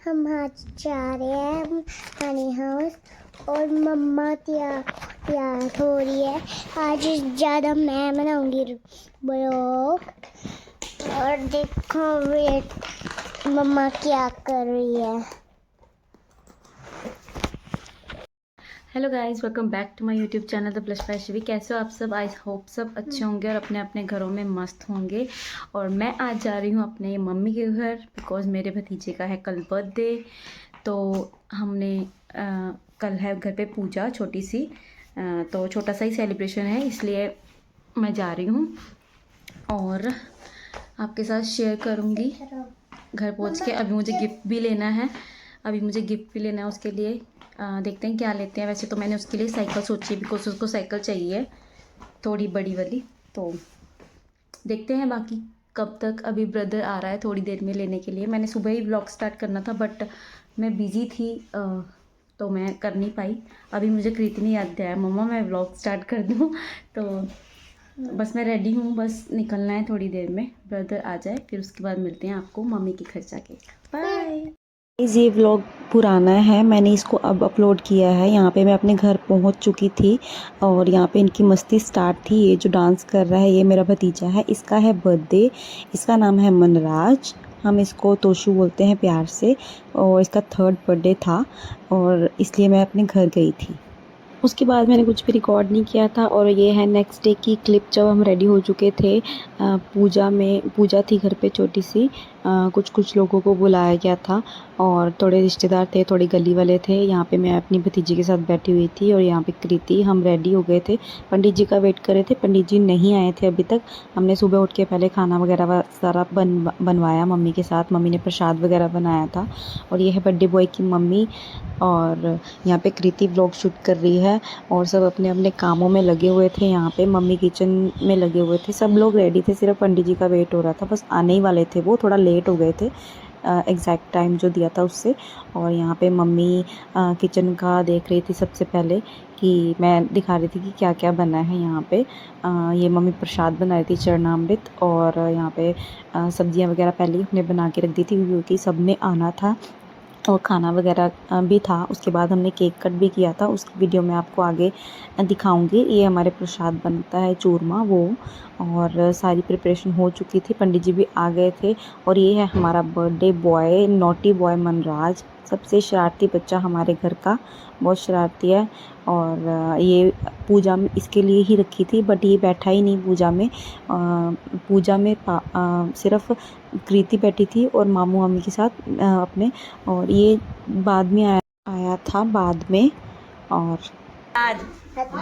हम आज जा रहे हैं हनी हाउस और मम्मा तैयार हो रही है। आज ज़्यादा मैं बनाऊंगी ब्लॉग। और देखो वेट मम्मा क्या कर रही है। Hello guys, welcome back to my YouTube channel the plus by Shivi. कैसे हो आप सब? आई होप सब अच्छे होंगे और अपने अपने घरों में मस्त होंगे। और मैं आज जा रही हूँ अपने मम्मी के घर बिकॉज़ मेरे भतीजे का है कल बर्थडे। तो हमने कल है घर पे पूजा छोटी सी, तो छोटा सा ही सेलिब्रेशन है, इसलिए मैं जा रही हूँ और आपके साथ शेयर करूँगी घर पहुँच के। अभी मुझे गिफ्ट भी लेना है, उसके लिए देखते हैं क्या लेते हैं। वैसे तो मैंने उसके लिए साइकिल सोची है बिकॉज उसको साइकिल चाहिए थोड़ी बड़ी वाली। तो देखते हैं बाकी कब तक। अभी ब्रदर आ रहा है थोड़ी देर में लेने के लिए। मैंने सुबह ही व्लॉग स्टार्ट करना था बट मैं बिज़ी थी, तो मैं कर नहीं पाई। अभी मुझे कृति ने याद दिलाया, मम्मा मैं व्लॉग स्टार्ट कर दूँ। तो बस मैं रेडी हूँ, बस निकलना है थोड़ी देर में। ब्रदर आ जाए फिर उसके बाद मिलते हैं आपको मम्मी के घर जाके। बाय। ये व्लॉग पुराना है, मैंने इसको अब अपलोड किया है। यहाँ पे मैं अपने घर पहुँच चुकी थी और यहाँ पे इनकी मस्ती स्टार्ट थी। ये जो डांस कर रहा है ये मेरा भतीजा है, इसका है बर्थडे। इसका नाम है मनराज, हम इसको तोशु बोलते हैं प्यार से। और इसका 3rd बर्थडे था और इसलिए मैं अपने घर गई थी। उसके बाद मैंने कुछ भी रिकॉर्ड नहीं किया था। और ये है नेक्स्ट डे की क्लिप जब हम रेडी हो चुके थे। पूजा थी घर पे छोटी सी। कुछ लोगों को बुलाया गया था और थोड़े रिश्तेदार थे, थोड़ी गली वाले थे। यहाँ पे मैं अपनी भतीजी के साथ बैठी हुई थी और यहाँ पे कृति, हम रेडी हो गए थे। पंडित जी का वेट कर रहे थे, पंडित जी नहीं आए थे अभी तक। हमने सुबह उठ के पहले खाना वगैरह सारा बनवाया मम्मी के साथ। मम्मी ने प्रसाद वगैरह बनाया था। और ये है बर्थडे बॉय की मम्मी। और यहाँ पे कृति व्लॉग शूट कर रही है और सब अपने अपने कामों में लगे हुए थे। यहाँ पे मम्मी किचन में लगे हुए थे, सब लोग रेडी थे, सिर्फ पंडित जी का वेट हो रहा था। बस आने ही वाले थे, वो थोड़ा लेट हो गए थे एग्जैक्ट टाइम जो दिया था उससे। और यहाँ पे मम्मी किचन का देख रही थी सबसे पहले, कि मैं दिखा रही थी कि क्या क्या बना है यहाँ पे। ये मम्मी प्रसाद बना रही थी, चरणामृत। और यहाँ पे सब्जियाँ वगैरह पहले ही हमने बना के रख दी थी क्योंकि सब ने आना था और खाना वगैरह भी था। उसके बाद हमने केक कट भी किया था, उसकी वीडियो मैं आपको आगे दिखाऊंगी। ये हमारे प्रसाद बनता है चूरमा वो। और सारी प्रिपरेशन हो चुकी थी, पंडित जी भी आ गए थे। और ये है हमारा birthday boy, naughty boy Manraj, सबसे शरारती बच्चा हमारे घर का, बहुत शरारती है। और ये पूजा में इसके लिए ही रखी थी बट ये बैठा ही नहीं पूजा में। पूजा में सिर्फ कृति बैठी थी और मामू मामी के साथ अपने। और ये बाद में आया था बाद में। और हैप्पी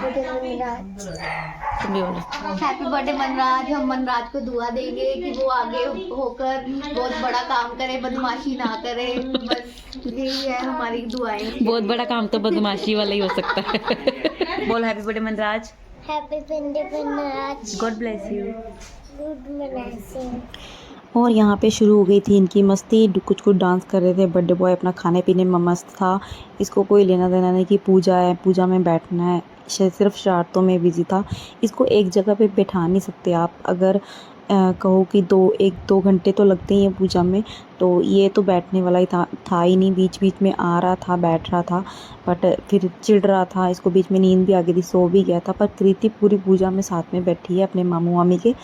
बर्थडे मनराज। हम मनराज को दुआ देंगे कि वो आगे होकर बहुत बड़ा काम करे, बदमाशी ना करे। बस यही है हमारी दुआएं। बहुत बड़ा काम तो बदमाशी वाला ही हो सकता है। बोल happy birthday Manraj. Happy birthday Manraj, God bless you. Good blessing. और यहाँ पे शुरू हो गई थी इनकी मस्ती, कुछ डांस कर रहे थे। बर्थडे बॉय अपना खाने पीने में मस्त था, इसको कोई लेना देना नहीं कि पूजा है, पूजा में बैठना है। सिर्फ शरारतों में बिजी था। इसको एक जगह पे बैठा नहीं सकते आप। अगर कहो कि 1-2 घंटे तो लगते ही हैं पूजा में, तो ये तो बैठने वाला ही था ही नहीं। बीच बीच में आ रहा था, बैठ रहा था, बट फिर चिढ़ रहा था। इसको बीच में नींद भी आ गई थी, सो भी गया था। पर कृति पूरी पूजा में साथ में बैठी है अपने मामू मामी के।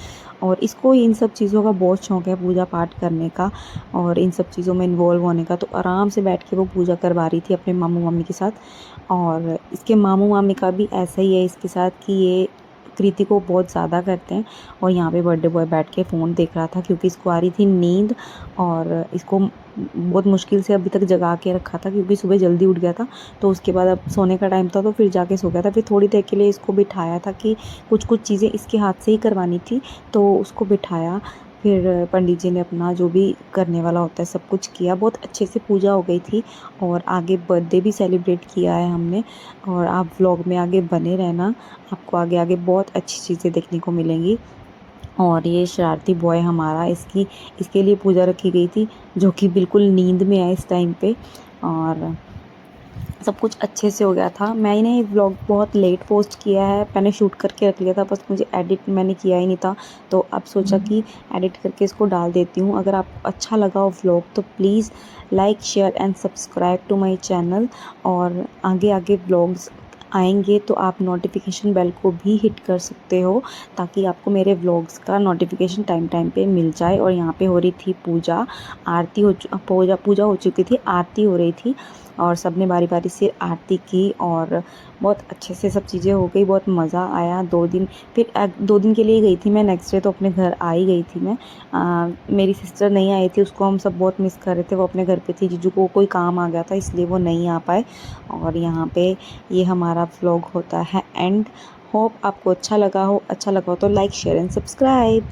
और इसको इन सब चीज़ों का बहुत शौक़ है, पूजा पाठ करने का और इन सब चीज़ों में इन्वॉल्व होने का। तो आराम से बैठ के वो पूजा करवा रही थी अपने मामू मामी के साथ। और इसके मामू मामी का भी ऐसा ही है इसके साथ कि ये कृति को बहुत ज़्यादा करते हैं। और यहाँ पे बर्थडे बॉय बैठ के फ़ोन देख रहा था क्योंकि इसको आ रही थी नींद। और इसको बहुत मुश्किल से अभी तक जगा के रखा था क्योंकि सुबह जल्दी उठ गया था। तो उसके बाद अब सोने का टाइम था तो फिर जाके सो गया था। फिर थोड़ी देर के लिए इसको बिठाया था कि कुछ चीज़ें इसके हाथ से ही करवानी थी, तो उसको बिठाया। फिर पंडित जी ने अपना जो भी करने वाला होता है सब कुछ किया। बहुत अच्छे से पूजा हो गई थी और आगे बर्थडे भी सेलिब्रेट किया है हमने। और आप व्लॉग में आगे बने रहना, आपको आगे आगे बहुत अच्छी चीज़ें देखने को मिलेंगी। और ये शरारती बॉय हमारा, इसके लिए पूजा रखी गई थी जो कि बिल्कुल नींद में है इस टाइम पे। और सब कुछ अच्छे से हो गया था। मैंने व्लॉग बहुत लेट पोस्ट किया है, मैंने शूट करके रख लिया था, बस मुझे एडिट मैंने किया ही नहीं था। तो अब सोचा कि एडिट करके इसको डाल देती हूँ। अगर आपको अच्छा लगा हो व्लॉग तो please like share and subscribe to my channel. और आगे आगे व्लॉग्स आएंगे तो आप नोटिफिकेशन बेल को भी हिट कर सकते हो, ताकि आपको मेरे व्लॉग्स का नोटिफिकेशन टाइम टाइम पे मिल जाए। और यहाँ पे हो रही थी पूजा, आरती पूजा हो चुकी थी, आरती हो रही थी और सब ने बारी बारी से आरती की और बहुत अच्छे से सब चीज़ें हो गई। बहुत मज़ा आया। 2 दिन फिर 2 दिन के लिए गई थी मैं, नेक्स्ट डे तो अपने घर आ ही गई थी मैं। मेरी सिस्टर नहीं आई थी, उसको हम सब बहुत मिस कर रहे थे। वो अपने घर पे थी, जीजू को कोई काम आ गया था इसलिए वो नहीं आ पाए। और यहाँ पे ये हमारा व्लॉग होता है एंड। होप आपको अच्छा लगा हो तो लाइक शेयर एंड सब्सक्राइब।